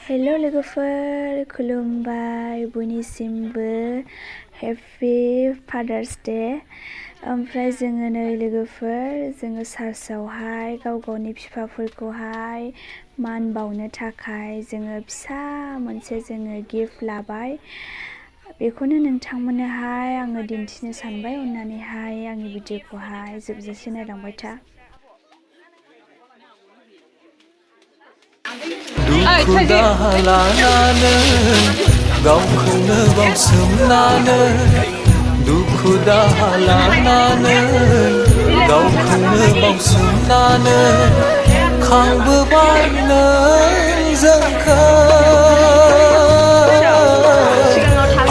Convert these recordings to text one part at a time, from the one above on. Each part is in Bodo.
हेल' लोगोफोर खुलुमबाय बयनिसिमबो हेपि फादार्स डे। ओमफ्राय जोङो नै लोगोफोर जोङो चार्चआवहाय गाव गावनि बिफाफोरखौहाय मान बावनो थाखाय जोङो फिसा मोनसे जोङो गिफ्ट लाबाय। बेखौनो नोंथांमोननोहाय आङो दिन्थिनो सानबाय। अननानैहाय आंनि भिडिअखौहाय जोबजासे नायलांबाय था। दुखु दाहा लानानै गावखौनो बावसोमनानै दुखु दाहा लानानै गावखौनो बावसोमनानै खांबोबाय नों जोंखौ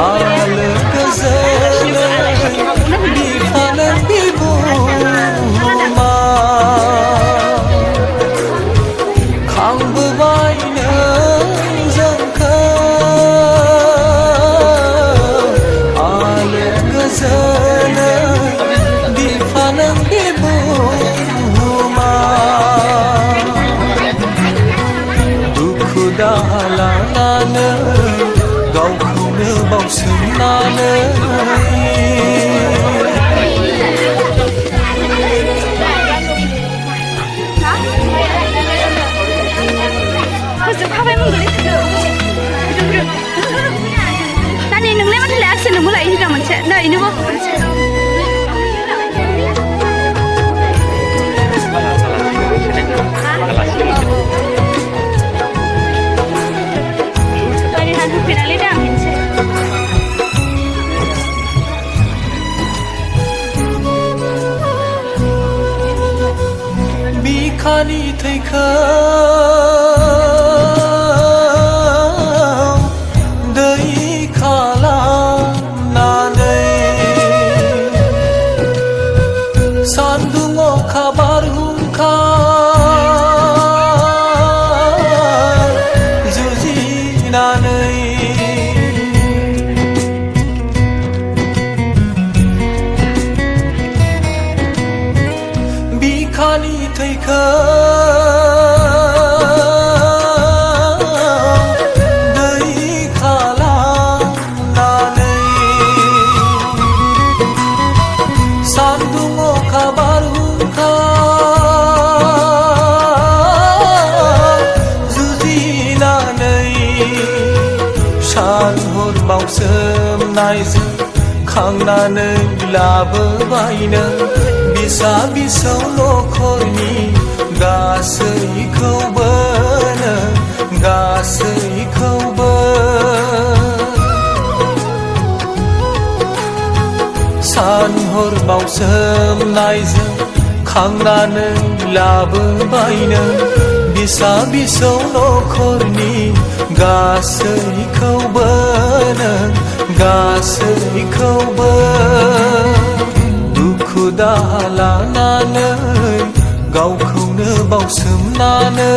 आलो गोजोनै बिफानो बिबुमा खांबोबाय नों जोंखौ आलो गोजोनै बिफानो बिबुमा दुखु दाहा लानानै गावखौनो बावसोमनानै Tadi nunggu mana lek aksi nunggu lagi tidak macam, dah ini kok. Tadi hantu finalnya dah macam. बिखानि थैखौ दै खालामनानै सान्दुं अखा बारहुंखा जुजिनानै बिखानि थैखौ दै खालामनानै सान्दुं अखा बारहुंखा जुजिनानै सान हर बावसोमनायजों खांनानै लाबोबाय नों बिसा बिसौ नखरनि गासैखौबो नों गासैखौबो सान हर बावसोमनायजों खांनानै लाबोबाय नों बिसा बिसौ नखरनि गासैखौबो नों गासैखौबो दुखु दाहा लानानै गावखौनो बावसोमनानै